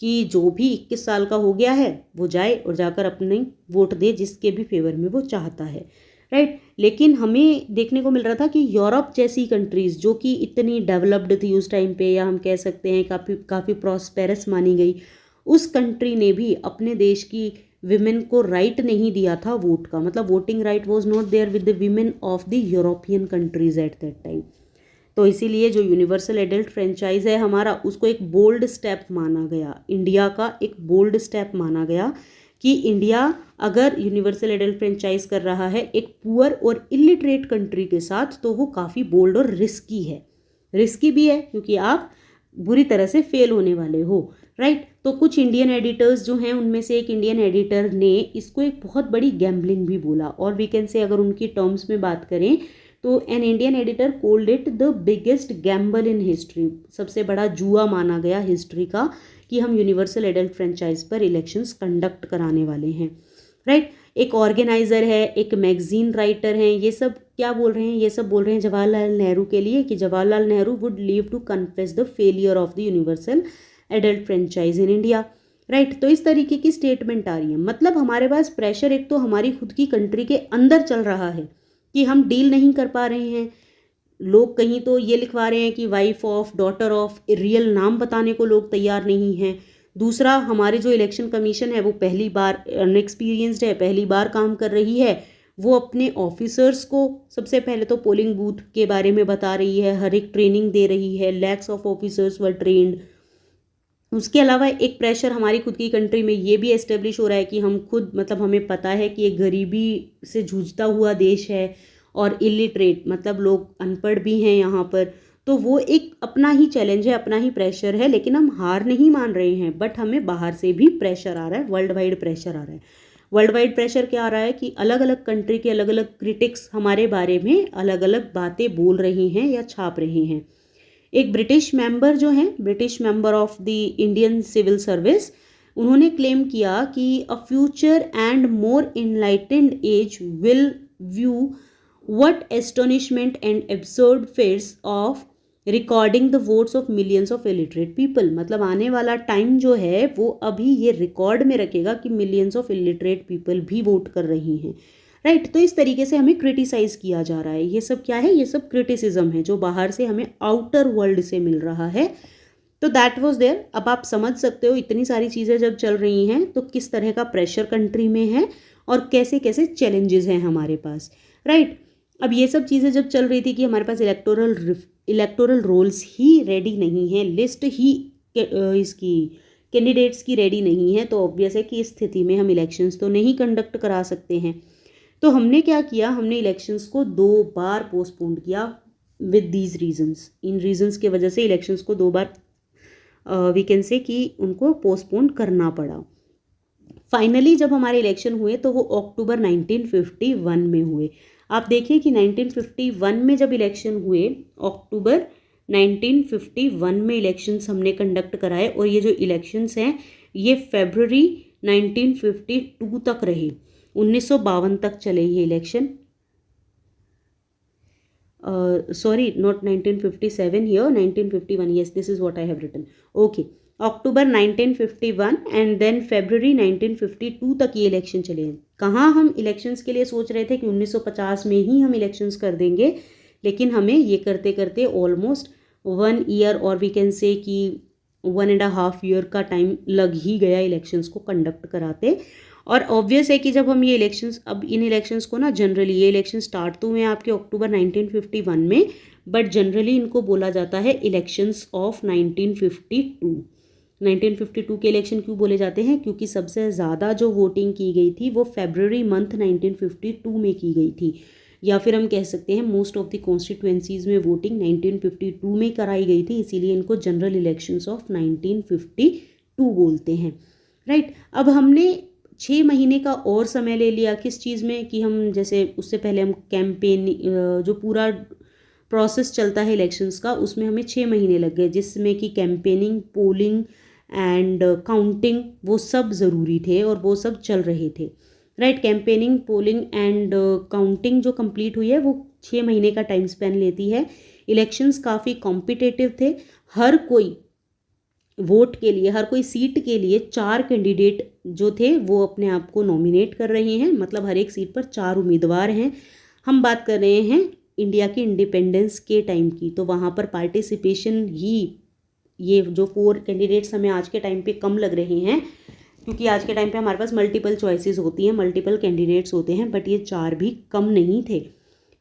कि जो भी 21 साल का हो गया है वो जाए और जाकर अपने वोट दे जिसके भी फेवर में वो चाहता है, राइट। लेकिन हमें देखने को मिल रहा था कि यूरोप जैसी कंट्रीज़ जो कि इतनी डेवलप्ड थी उस टाइम पे, या हम कह सकते हैं काफ़ी प्रॉस्पेरस मानी गई, उस कंट्री ने भी अपने देश की विमेन को राइट नहीं दिया था वोट का, मतलब voting right was not there with the women of the European countries at that time. तो इसीलिए जो यूनिवर्सल एडल्ट फ्रेंचाइज है हमारा, उसको एक बोल्ड स्टेप माना गया, इंडिया का एक बोल्ड स्टेप माना गया कि इंडिया अगर यूनिवर्सल एडल्ट फ्रेंचाइज कर रहा है एक पुअर और इलिटरेट कंट्री के साथ, तो वो काफ़ी बोल्ड और रिस्की है। रिस्की भी है क्योंकि आप बुरी तरह से फेल होने वाले हो, राइट। तो कुछ इंडियन एडिटर्स जो हैं उनमें से एक इंडियन एडिटर ने इसको एक बहुत बड़ी गैम्बलिंग भी बोला, और वी कैन से अगर उनकी टर्म्स में बात करें तो an Indian editor cold it the biggest Gamble in history, सबसे बड़ा जुआ माना गया हिस्ट्री का कि हम यूनिवर्सल एडल्ट फ्रेंचाइज पर इलेक्शंस कंडक्ट कराने वाले हैं, राइट। एक ऑर्गेनाइज़र है, एक मैगजीन राइटर हैं, ये सब क्या बोल रहे हैं, ये सब बोल रहे हैं जवाहरलाल नेहरू के लिए कि Jawaharlal Nehru would live to confess the failure of the universal adult franchise in India. Right. तो इस तरीके की स्टेटमेंट आ रही है, मतलब हमारे पास प्रेशर एक तो हमारी खुद की कंट्री के अंदर चल रहा है कि हम डील नहीं कर पा रहे हैं। लोग कहीं तो ये लिखवा रहे हैं कि wife of, daughter of, real नाम बताने को लोग तैयार नहीं हैं। दूसरा, हमारे जो इलेक्शन कमीशन है वो पहली बार अनएक्सपीरियंस्ड है, पहली बार काम कर रही है। वो अपने ऑफिसर्स को सबसे पहले तो पोलिंग बूथ के बारे में बता रही है, हर एक ट्रेनिंग दे रही है, lakhs of officers were trend. उसके अलावा एक प्रेशर हमारी खुद की कंट्री में ये भी एस्टेब्लिश हो रहा है कि हम खुद, मतलब हमें पता है कि एक गरीबी से जूझता हुआ देश है और इलिटरेट, मतलब लोग अनपढ़ भी हैं यहाँ पर। तो वो एक अपना ही चैलेंज है, अपना ही प्रेशर है, लेकिन हम हार नहीं मान रहे हैं। बट हमें बाहर से भी प्रेशर आ रहा है, वर्ल्ड वाइड प्रेशर आ रहा है। वर्ल्ड वाइड प्रेशर क्या आ रहा है कि अलग अलग कंट्री के अलग अलग क्रिटिक्स हमारे बारे में अलग अलग बातें बोल रहे हैं या छाप रहे हैं। एक ब्रिटिश मेंबर जो हैं, British member of the Indian civil service, उन्होंने क्लेम किया कि a future and more enlightened age will view what astonishment and absurd farce of recording the votes of millions of illiterate people. मतलब आने वाला time जो है वो अभी ये रिकॉर्ड में रखेगा कि मिलियंस ऑफ इलिटरेट पीपल भी वोट कर रही हैं। राइट। तो इस तरीके से हमें क्रिटिसाइज किया जा रहा है। ये सब क्या है? ये सब क्रिटिसिज्म है जो बाहर से हमें आउटर वर्ल्ड से मिल रहा है। तो दैट वाज देयर। अब आप समझ सकते हो इतनी सारी चीज़ें जब चल रही हैं तो किस तरह का प्रेशर कंट्री में है और कैसे कैसे चैलेंजेस हैं हमारे पास। राइट। अब ये सब चीज़ें जब चल रही थी कि हमारे पास इलेक्टोरल रोल्स ही रेडी नहीं है, लिस्ट ही इसकी कैंडिडेट्स की रेडी नहीं है, तो ऑब्वियस है कि इस स्थिति में हम इलेक्शंस तो नहीं कंडक्ट करा सकते हैं। तो हमने क्या किया, हमने इलेक्शंस को 2 बार पोस्टपोन किया with these reasons. In reasons की वजह से इलेक्शंस को 2 बार वी कैन से कि उनको पोस्टपोन करना पड़ा। फाइनली जब हमारे इलेक्शन हुए तो वो अक्टूबर 1951 में हुए। आप देखिए कि 1951 में जब इलेक्शन हुए, अक्टूबर 1951 में इलेक्शंस हमने कंडक्ट कराए और ये जो इलेक्शंस हैं ये फरवरी 1952 तक रहे, 1952 तक चले ये election. Sorry, not 1957 here, 1951. Yes, this is what I have written. Okay, अक्टूबर 1951 एंड देन फरवरी 1952 तक ये इलेक्शन चले हैं। कहाँ हम इलेक्शंस के लिए सोच रहे थे कि 1950 में ही हम इलेक्शंस कर देंगे, लेकिन हमें ये करते करते ऑलमोस्ट 1 ईयर और वी कैन से कि 1.5 ईयर का टाइम लग ही गया इलेक्शंस को कंडक्ट कराते। और ऑब्वियस है कि जब हम ये इलेक्शंस, अब इन इलेक्शंस को ना जनरली, ये इलेक्शन स्टार्ट तो हुए हैं आपके अक्टूबर 1951 में, बट जनरली इनको बोला जाता है इलेक्शंस ऑफ 1952। 1952 के इलेक्शन क्यों बोले जाते हैं? क्योंकि सबसे ज़्यादा जो वोटिंग की गई थी वो फरवरी मंथ 1952 में की गई थी, या फिर हम कह सकते हैं मोस्ट ऑफ द कॉन्स्टिट्यूएंसीज में वोटिंग 1952 में कराई गई थी, इसीलिए इनको जनरल इलेक्शंस ऑफ 1952 बोलते हैं। राइट। अब हमने 6 महीने का और समय ले लिया किस चीज़ में कि हम, जैसे उससे पहले हम कैंपेन, जो पूरा प्रोसेस चलता है इलेक्शंस का, उसमें हमें 6 महीने लग गए, जिसमें कि कैंपेनिंग, पोलिंग एंड काउंटिंग वो सब ज़रूरी थे और वो सब चल रहे थे। Right. Campaigning, polling and counting जो कंप्लीट हुई है वो 6 महीने का टाइम स्पेन लेती है। इलेक्शंस काफ़ी कॉम्पिटिटिव थे। हर कोई वोट के लिए, हर कोई सीट के लिए 4 कैंडिडेट जो थे वो अपने आप को नॉमिनेट कर रहे हैं, मतलब हर एक सीट पर 4 उम्मीदवार हैं। हम बात कर रहे हैं इंडिया की इंडिपेंडेंस के टाइम की, तो वहाँ पर पार्टिसिपेशन ही, ये जो 4 कैंडिडेट्स हमें आज के टाइम पे कम लग रहे हैं, क्योंकि आज के टाइम पे हमारे पास मल्टीपल चॉइसेस होती हैं, मल्टीपल कैंडिडेट्स होते हैं, बट ये 4 भी कम नहीं थे।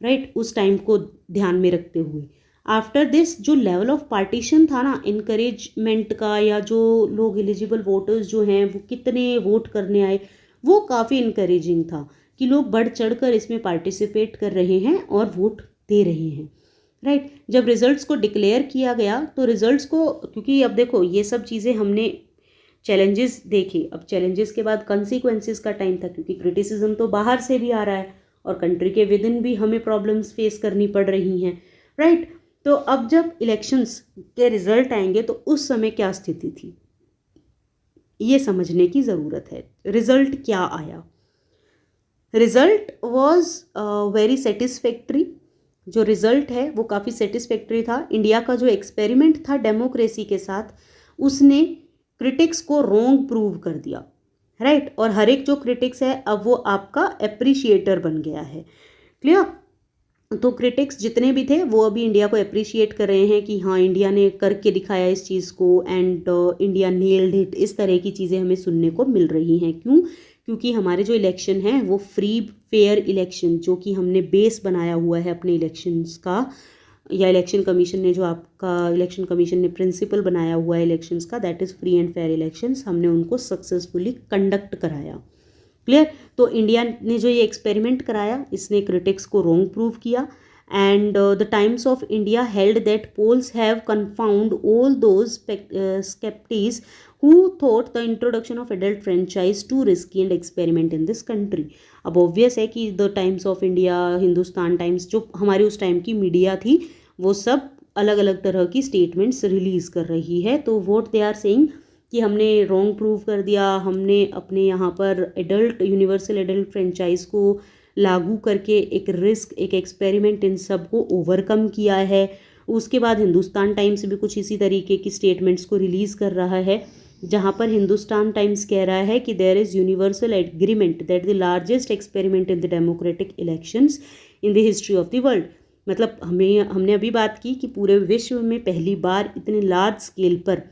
राइट। उस टाइम को ध्यान में रखते हुए आफ्टर दिस जो लेवल ऑफ पार्टीशन था ना, इनकरेजमेंट का, या जो लोग एलिजिबल वोटर्स जो हैं वो कितने वोट करने आए, वो काफ़ी इनकरेजिंग था कि लोग बढ़ चढ़ कर इसमें पार्टिसिपेट कर रहे हैं और वोट दे रहे हैं। राइट। जब रिजल्ट्स को डिक्लेयर किया गया तो रिजल्ट्स को, क्योंकि अब देखो ये सब चीज़ें हमने चैलेंजेस देखे, अब चैलेंजेस के बाद कंसिक्वेंसेस का टाइम था, क्योंकि क्रिटिसिज्म तो बाहर से भी आ रहा है और कंट्री के विद इन भी हमें प्रॉब्लम्स फेस करनी पड़ रही हैं। राइट। तो अब जब इलेक्शंस के रिजल्ट आएंगे तो उस समय क्या स्थिति थी ये समझने की ज़रूरत है। रिजल्ट क्या आया? Result was very satisfactory. जो रिजल्ट है वो काफ़ी सेटिस्फैक्ट्री था। इंडिया का जो एक्सपेरिमेंट था डेमोक्रेसी के साथ, उसने क्रिटिक्स को रॉन्ग प्रूव कर दिया, राइट। और हर एक जो क्रिटिक्स है अब वो आपका अप्रिशिएटर बन गया है, क्लियर। तो क्रिटिक्स जितने भी थे वो अभी इंडिया को अप्रिशिएट कर रहे हैं कि हाँ इंडिया ने करके दिखाया इस चीज़ को, एंड इंडिया नेल्ड इट, इस तरह की चीज़ें हमें सुनने को मिल रही हैं। क्यों? क्योंकि हमारे जो इलेक्शन हैं वो फ्री फेयर इलेक्शन, जो कि हमने बेस बनाया हुआ है अपने इलेक्शंस का, या इलेक्शन कमीशन ने जो आपका इलेक्शन कमीशन ने प्रिंसिपल बनाया हुआ है इलेक्शंस का, that is free and fair elections, हमने उनको सक्सेसफुली कंडक्ट कराया, क्लियर। तो इंडिया ने जो ये एक्सपेरिमेंट कराया इसने क्रिटिक्स को रॉन्ग प्रूव किया, and the Times of India held that polls have confounded all those sceptics who thought the introduction of adult franchise too risky and experiment in this country। अब obvious है कि the Times of India, Hindustan times, जो हमारी उस time की media थी, वो सब अलग अलग तरह की स्टेटमेंट्स रिलीज़ कर रही है। तो व्हाट दे आर सेइंग कि हमने रॉन्ग प्रूव कर दिया, हमने अपने यहाँ पर एडल्ट यूनिवर्सल एडल्ट फ्रेंचाइज को लागू करके एक रिस्क, एक एक्सपेरिमेंट इन सब को ओवरकम किया है। उसके बाद हिंदुस्तान टाइम्स भी कुछ इसी तरीके की स्टेटमेंट्स को रिलीज़ कर रहा है, जहाँ पर हिंदुस्तान टाइम्स कह रहा है कि there is universal agreement that the largest experiment in the democratic elections in the history of the world. मतलब हमने अभी बात की कि पूरे विश्व में पहली बार इतने लार्ज स्केल पर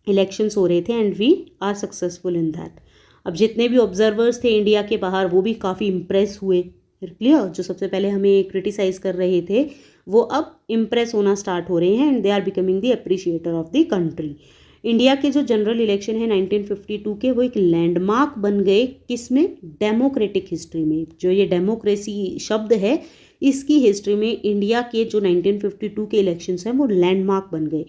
इलेक्शंस हो रहे थे, and we are successful in that. अब जितने भी ऑब्जर्वर्स थे इंडिया के बाहर वो भी काफ़ी इम्प्रेस हुए, क्लियर। जो सबसे पहले हमें क्रिटिसाइज़ कर रहे थे वो अब इम्प्रेस होना स्टार्ट हो रहे हैं, and they are becoming the appreciator of the country. India के जो जनरल इलेक्शन है 1952 के, वो एक लैंडमार्क बन गए, किसमें? डेमोक्रेटिक हिस्ट्री में। जो ये डेमोक्रेसी शब्द है इसकी हिस्ट्री में इंडिया के जो 1952 के इलेक्शंस हैं वो लैंडमार्क बन गए।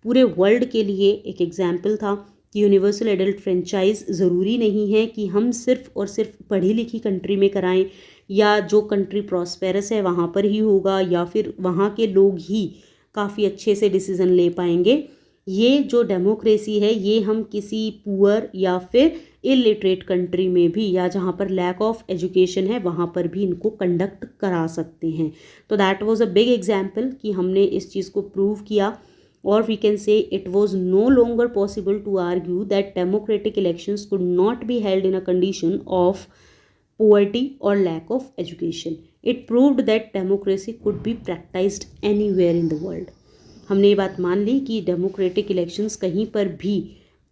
पूरे वर्ल्ड के लिए एक एग्जाम्पल था कि यूनिवर्सल एडल्ट फ्रेंचाइज ज़रूरी नहीं है कि हम सिर्फ और सिर्फ पढ़ी लिखी कंट्री में कराएं, या जो कंट्री प्रॉस्पेरस है वहाँ पर ही होगा, या फिर वहाँ के लोग ही काफ़ी अच्छे से डिसीज़न ले पाएंगे। ये जो डेमोक्रेसी है ये हम किसी पुअर या फिर इलिटरेट कंट्री में भी, या जहाँ पर लैक ऑफ एजुकेशन है वहाँ पर भी इनको कंडक्ट करा सकते हैं। तो that was a big example कि हमने इस चीज़ को प्रूव किया। और we can say it was no longer possible to argue that democratic elections could not be held in a condition of poverty or lack of education. It proved that democracy could be practiced anywhere in the world. हमने ये बात मान ली कि democratic elections कहीं पर भी,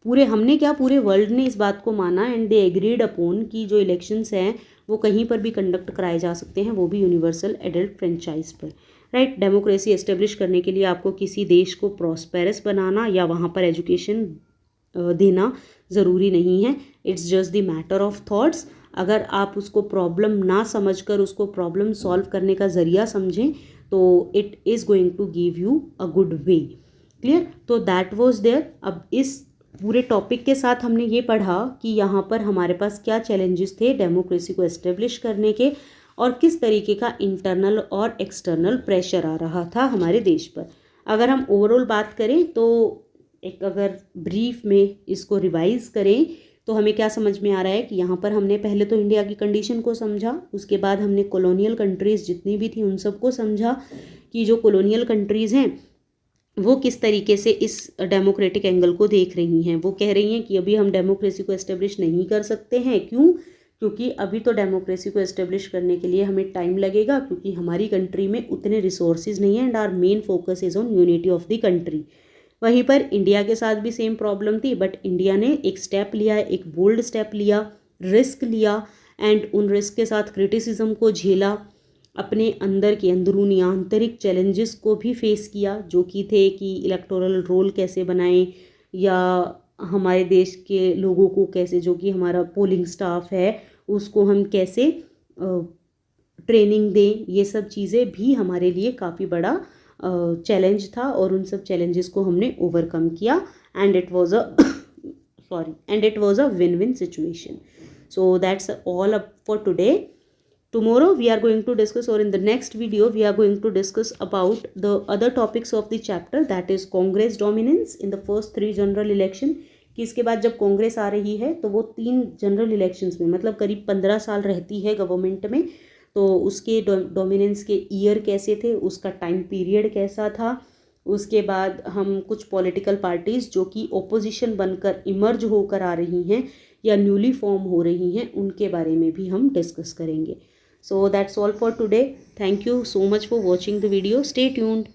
पूरे world ने इस बात को माना, एंड दे एग्रीड अपॉन कि जो इलेक्शंस हैं वो कहीं पर भी कंडक्ट कराए जा सकते हैं, वो भी यूनिवर्सल एडल्ट फ्रेंचाइज पर, राइट। डेमोक्रेसी एस्टेब्लिश करने के लिए आपको किसी देश को प्रॉस्पेरस बनाना या वहाँ पर एजुकेशन देना ज़रूरी नहीं है, it's just the matter of thoughts. अगर आप उसको प्रॉब्लम ना समझकर उसको प्रॉब्लम सॉल्व करने का ज़रिया समझें तो it is going to give you a good way, clear. तो दैट वाज देयर। अब इस पूरे टॉपिक के साथ हमने ये पढ़ा कि यहाँ पर हमारे पास क्या चैलेंजेस थे डेमोक्रेसी को एस्टेब्लिश करने के, और किस तरीके का इंटरनल और एक्सटर्नल प्रेशर आ रहा था हमारे देश पर। अगर हम ओवरऑल बात करें तो एक अगर ब्रीफ में इसको रिवाइज करें तो हमें क्या समझ में आ रहा है कि यहाँ पर हमने पहले तो इंडिया की कंडीशन को समझा, उसके बाद हमने कॉलोनियल कंट्रीज़ जितनी भी थी उन सबको समझा कि जो कॉलोनियल कंट्रीज़ हैं वो किस तरीके से इस डेमोक्रेटिक एंगल को देख रही हैं। वो कह रही हैं कि अभी हम डेमोक्रेसी को एस्टेब्लिश नहीं कर सकते हैं। क्यों? क्योंकि अभी तो डेमोक्रेसी को एस्टेब्लिश करने के लिए हमें टाइम लगेगा, क्योंकि हमारी कंट्री में उतने रिसोर्सेज नहीं हैं, and our main focus is on unity of the country. वहीं पर इंडिया के साथ भी सेम प्रॉब्लम थी, बट इंडिया ने एक स्टेप लिया, एक बोल्ड स्टेप लिया, रिस्क लिया, एंड उन रिस्क के साथ क्रिटिसिज्म को झेला, अपने अंदर के अंदरूनी आंतरिक चैलेंजेस को भी फेस किया, जो कि थे कि इलेक्टोरल रोल कैसे बनाएं, या हमारे देश के लोगों को कैसे, जो कि हमारा पोलिंग स्टाफ है उसको हम कैसे ट्रेनिंग दें। ये सब चीज़ें भी हमारे लिए काफ़ी बड़ा चैलेंज था, और उन सब चैलेंजेस को हमने ओवरकम किया, and it was a win win situation. So that's all up for today. Tomorrow we are going to discuss, or in the next video we are going to discuss about the other topics of the chapter, that is Congress dominance in the first 3 general election। कि इसके बाद जब कांग्रेस आ रही है तो वो 3 general elections में, मतलब करीब 15 साल रहती है गवर्नमेंट में, तो उसके डोमिनेंस के ईयर कैसे थे, उसका टाइम पीरियड कैसा था, उसके बाद हम कुछ पॉलिटिकल पार्टीज़ जो कि ओपोजिशन बनकर इमर्ज होकर आ रही हैं या न्यूली फॉर्म हो रही हैं, उनके बारे में भी हम डिस्कस करेंगे. So that's all for today. Thank you so much for watching the video. Stay tuned.